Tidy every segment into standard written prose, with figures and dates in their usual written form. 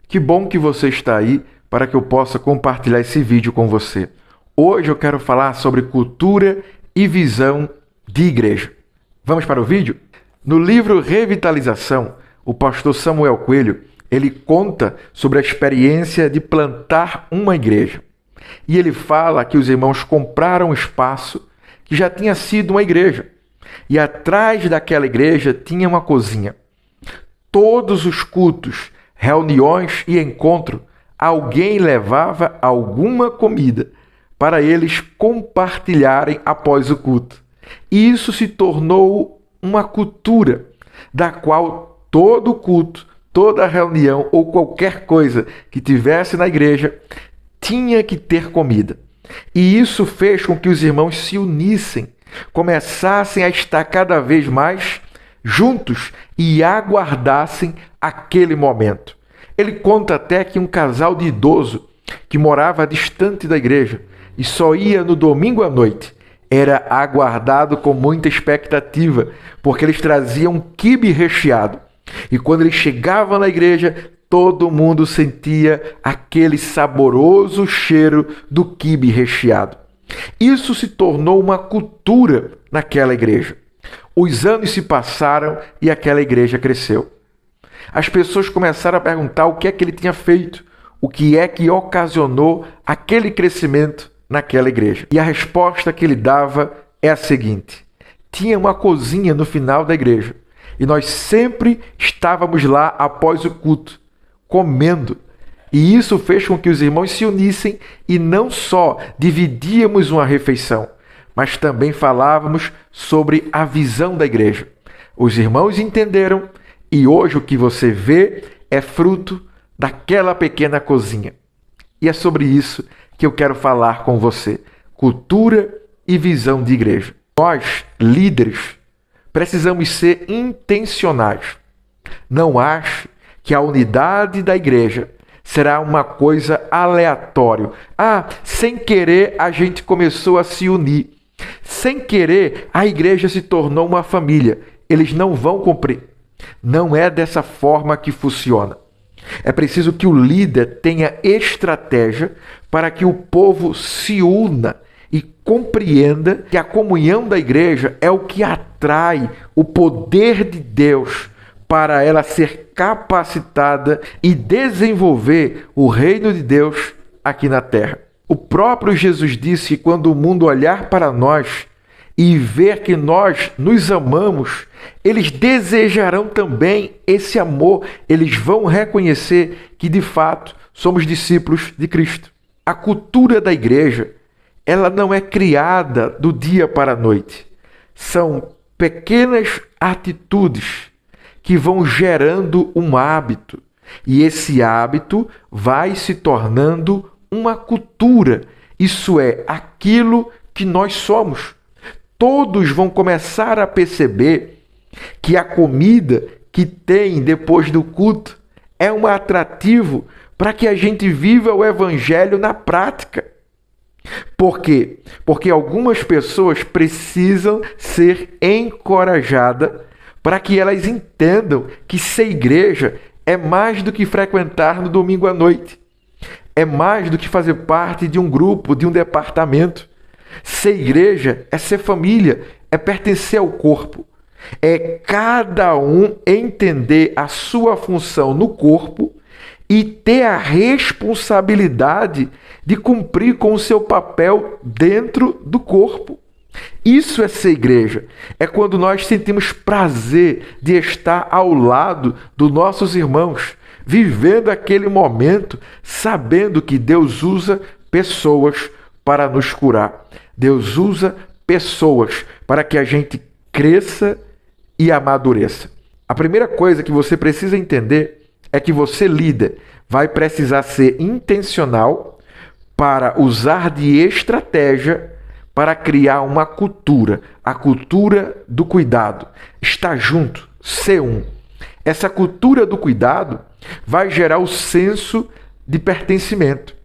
Que bom que você está aí para que eu possa compartilhar esse vídeo com você. Hoje eu quero falar sobre cultura e visão de igreja. Vamos para o vídeo? No livro Revitalização, o pastor Samuel Coelho, ele conta sobre a experiência de plantar uma igreja. E ele fala que os irmãos compraram um espaço que já tinha sido uma igreja. E atrás daquela igreja tinha uma cozinha. Todos os cultos, reuniões e encontro, alguém levava alguma comida para eles compartilharem após o culto. E isso se tornou uma cultura da qual todo culto, toda reunião ou qualquer coisa que tivesse na igreja tinha que ter comida. E isso fez com que os irmãos se unissem, começassem a estar cada vez mais juntos e aguardassem aquele momento. Ele conta até que um casal de idoso que morava distante da igreja e só ia no domingo à noite era aguardado com muita expectativa, porque eles traziam um quibe recheado. E quando eles chegavam na igreja, todo mundo sentia aquele saboroso cheiro do quibe recheado. Isso se tornou uma cultura naquela igreja. Os anos se passaram e aquela igreja cresceu. As pessoas começaram a perguntar o que é que ele tinha feito, o que é que ocasionou aquele crescimento naquela igreja. E a resposta que ele dava é a seguinte: tinha uma cozinha no final da igreja e nós sempre estávamos lá após o culto, comendo. E isso fez com que os irmãos se unissem e não só dividíamos uma refeição, mas também falávamos sobre a visão da igreja. Os irmãos entenderam e hoje o que você vê é fruto daquela pequena cozinha. E é sobre isso que eu quero falar com você. Cultura e visão de igreja. Nós, líderes, precisamos ser intencionais. Não ache que a unidade da igreja será uma coisa aleatória. Sem querer a gente começou a se unir. Sem querer a igreja se tornou uma família. Eles não vão cumprir. Não é dessa forma que funciona. É preciso que o líder tenha estratégia para que o povo se una e compreenda que a comunhão da igreja é o que atrai o poder de Deus para ela ser capacitada e desenvolver o reino de Deus aqui na terra. O próprio Jesus disse que quando o mundo olhar para nós e ver que nós nos amamos, eles desejarão também esse amor. Eles vão reconhecer que, de fato, somos discípulos de Cristo. A cultura da igreja, ela não é criada do dia para a noite. São pequenas atitudes que vão gerando um hábito. E esse hábito vai se tornando uma cultura. Isso é aquilo que nós somos. Todos vão começar a perceber que a comida que tem depois do culto é um atrativo para que a gente viva o evangelho na prática. Por quê? Porque algumas pessoas precisam ser encorajadas para que elas entendam que ser igreja é mais do que frequentar no domingo à noite. É mais do que fazer parte de um grupo, de um departamento. Ser igreja é ser família, é pertencer ao corpo. É cada um entender a sua função no corpo e ter a responsabilidade de cumprir com o seu papel dentro do corpo. Isso é ser igreja. É quando nós sentimos prazer de estar ao lado dos nossos irmãos, vivendo aquele momento, sabendo que Deus usa pessoas para nos curar. Deus usa pessoas para que a gente cresça e amadureça. A primeira coisa que você precisa entender é que você, líder, vai precisar ser intencional para usar de estratégia para criar uma cultura, a cultura do cuidado. Estar junto, ser um. Essa cultura do cuidado vai gerar o senso de pertencimento.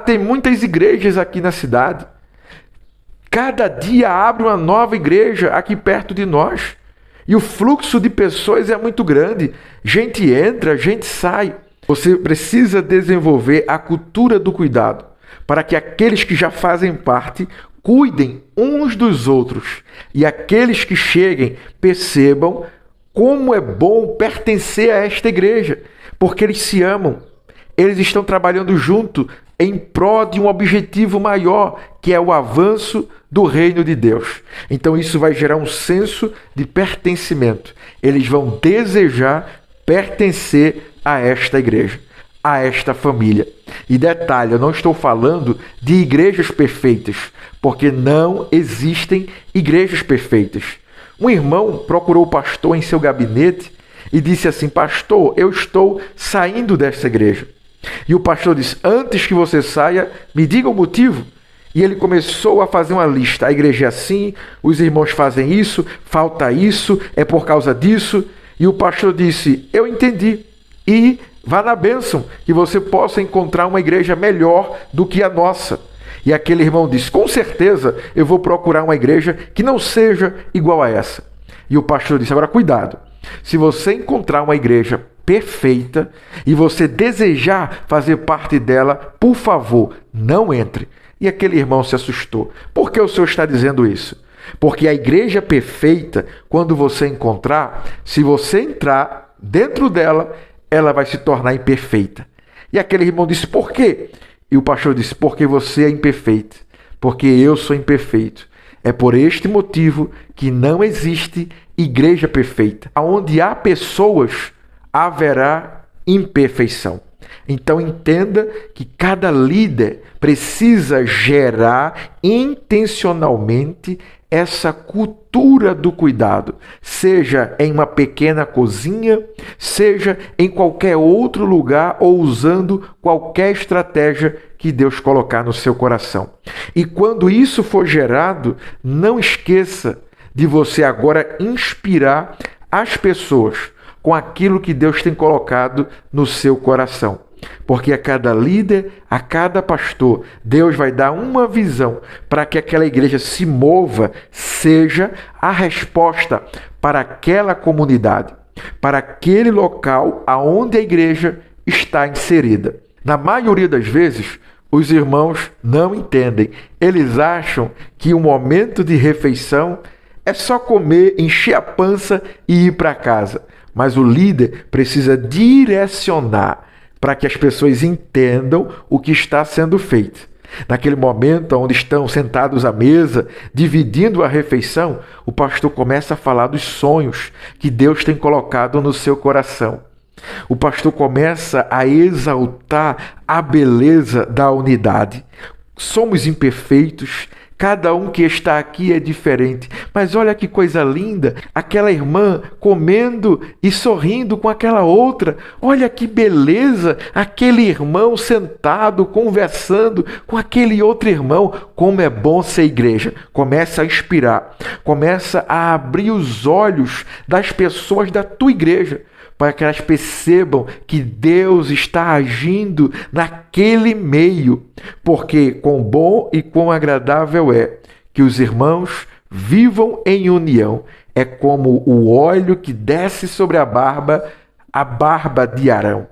Tem muitas igrejas aqui na cidade. Cada dia abre uma nova igreja aqui perto de nós. E o fluxo de pessoas é muito grande. Gente entra, gente sai. Você precisa desenvolver a cultura do cuidado, para que aqueles que já fazem parte cuidem uns dos outros e aqueles que cheguem percebam como é bom pertencer a esta igreja, porque eles se amam, eles estão trabalhando junto em prol de um objetivo maior, que é o avanço do reino de Deus. Então isso vai gerar um senso de pertencimento. Eles vão desejar pertencer a esta igreja, a esta família. E detalhe, eu não estou falando de igrejas perfeitas, porque não existem igrejas perfeitas. Um irmão procurou o pastor em seu gabinete e disse assim: pastor, eu estou saindo desta igreja. E o pastor disse: antes que você saia, me diga o motivo. E ele começou a fazer uma lista. A igreja é assim, os irmãos fazem isso, falta isso, é por causa disso. E o pastor disse: eu entendi. E vá na bênção, que você possa encontrar uma igreja melhor do que a nossa. E aquele irmão disse: com certeza eu vou procurar uma igreja que não seja igual a essa. E o pastor disse: agora cuidado, se você encontrar uma igreja perfeita e você desejar fazer parte dela, por favor, não entre. E aquele irmão se assustou. Por que o senhor está dizendo isso? Porque a igreja perfeita, quando você encontrar, se você entrar dentro dela, ela vai se tornar imperfeita. E aquele irmão disse: por quê? E o pastor disse: porque você é imperfeito, porque eu sou imperfeito. É por este motivo que não existe igreja perfeita. Onde há pessoas, haverá imperfeição. Então entenda que cada líder precisa gerar intencionalmente essa cultura do cuidado, seja em uma pequena cozinha, seja em qualquer outro lugar ou usando qualquer estratégia que Deus colocar no seu coração. E quando isso for gerado, não esqueça de você agora inspirar as pessoas com aquilo que Deus tem colocado no seu coração. Porque a cada líder, a cada pastor, Deus vai dar uma visão para que aquela igreja se mova, seja a resposta para aquela comunidade, para aquele local aonde a igreja está inserida. Na maioria das vezes, os irmãos não entendem. Eles acham que o momento de refeição é só comer, encher a pança e ir para casa. Mas o líder precisa direcionar para que as pessoas entendam o que está sendo feito. Naquele momento onde estão sentados à mesa, dividindo a refeição, o pastor começa a falar dos sonhos que Deus tem colocado no seu coração. O pastor começa a exaltar a beleza da unidade. Somos imperfeitos, cada um que está aqui é diferente, mas olha que coisa linda, aquela irmã comendo e sorrindo com aquela outra, olha que beleza, aquele irmão sentado, conversando com aquele outro irmão, como é bom ser igreja. Começa a inspirar, começa a abrir os olhos das pessoas da tua igreja, para que elas percebam que Deus está agindo naquele meio, porque quão bom e quão agradável é que os irmãos vivam em união. É como o óleo que desce sobre a barba de Arão.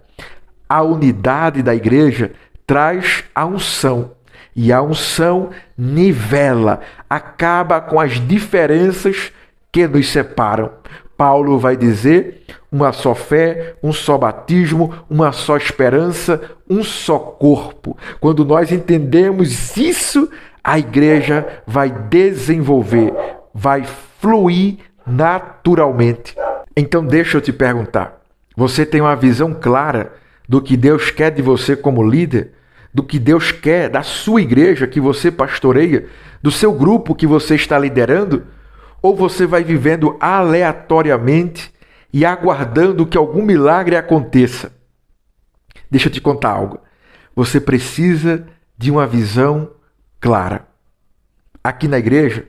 A unidade da igreja traz a unção, e a unção nivela, acaba com as diferenças que nos separam. Paulo vai dizer: uma só fé, um só batismo, uma só esperança, um só corpo. Quando nós entendemos isso, a igreja vai desenvolver, vai fluir naturalmente. Então deixa eu te perguntar, você tem uma visão clara do que Deus quer de você como líder? Do que Deus quer da sua igreja que você pastoreia? Do seu grupo que você está liderando? Ou você vai vivendo aleatoriamente e aguardando que algum milagre aconteça? Deixa eu te contar algo. Você precisa de uma visão clara. Aqui na igreja,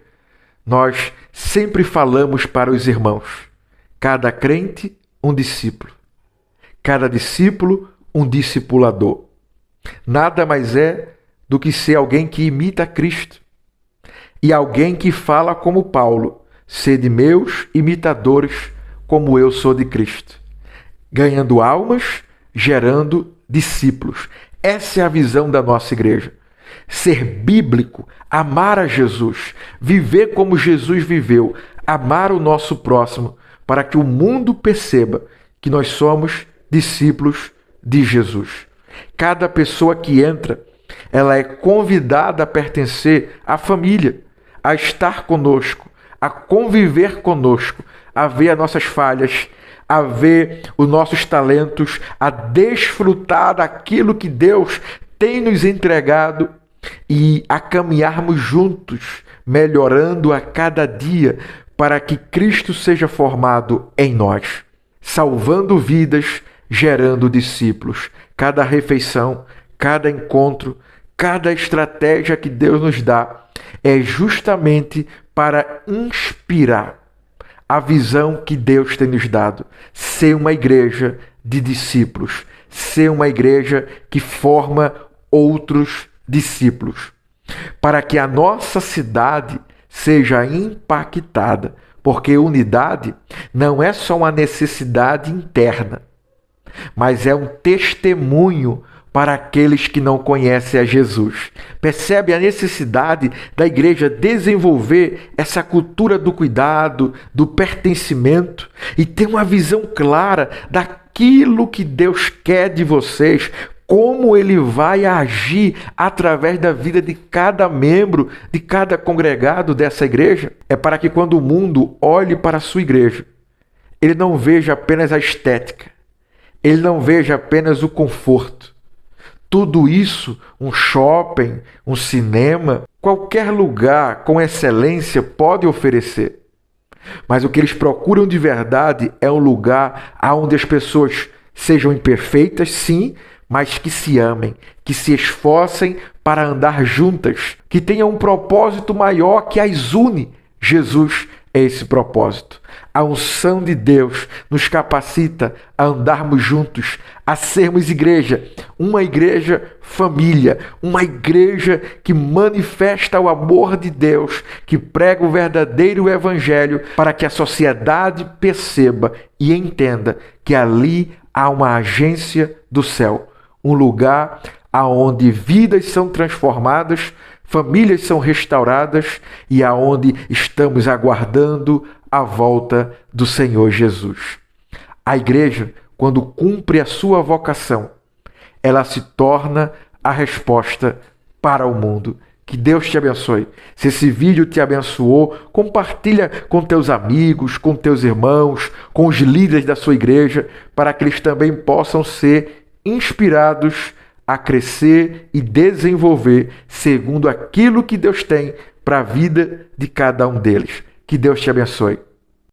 nós sempre falamos para os irmãos: cada crente, um discípulo. Cada discípulo, um discipulador. Nada mais é do que ser alguém que imita Cristo. E alguém que fala como Paulo: sede meus imitadores, como eu sou de Cristo. Ganhando almas, gerando discípulos. Essa é a visão da nossa igreja. Ser bíblico, amar a Jesus, viver como Jesus viveu, amar o nosso próximo, para que o mundo perceba que nós somos discípulos de Jesus. Cada pessoa que entra, ela é convidada a pertencer à família, a estar conosco, a conviver conosco, a ver as nossas falhas, a ver os nossos talentos, a desfrutar daquilo que Deus tem nos entregado e a caminharmos juntos, melhorando a cada dia para que Cristo seja formado em nós, salvando vidas, gerando discípulos. Cada refeição, cada encontro, cada estratégia que Deus nos dá é justamente para inspirar a visão que Deus tem nos dado, ser uma igreja de discípulos, ser uma igreja que forma outros discípulos, para que a nossa cidade seja impactada, porque unidade não é só uma necessidade interna, mas é um testemunho para aqueles que não conhecem a Jesus. Percebe a necessidade da igreja desenvolver essa cultura do cuidado, do pertencimento e ter uma visão clara daquilo que Deus quer de vocês, como Ele vai agir através da vida de cada membro, de cada congregado dessa igreja. É para que quando o mundo olhe para a sua igreja, ele não veja apenas a estética, ele não veja apenas o conforto. Tudo isso, um shopping, um cinema, qualquer lugar com excelência pode oferecer. Mas o que eles procuram de verdade é um lugar onde as pessoas sejam imperfeitas, sim, mas que se amem, que se esforcem para andar juntas, que tenham um propósito maior que as une. Jesus é esse propósito. A unção de Deus nos capacita a andarmos juntos, a sermos igreja, uma igreja família, uma igreja que manifesta o amor de Deus, que prega o verdadeiro evangelho para que a sociedade perceba e entenda que ali há uma agência do céu, um lugar aonde vidas são transformadas, famílias são restauradas e aonde estamos aguardando a volta do Senhor Jesus. A igreja, quando cumpre a sua vocação, ela se torna a resposta para o mundo. Que Deus te abençoe. Se esse vídeo te abençoou, compartilha com teus amigos, com teus irmãos, com os líderes da sua igreja, para que eles também possam ser inspirados a crescer e desenvolver segundo aquilo que Deus tem para a vida de cada um deles. Que Deus te abençoe.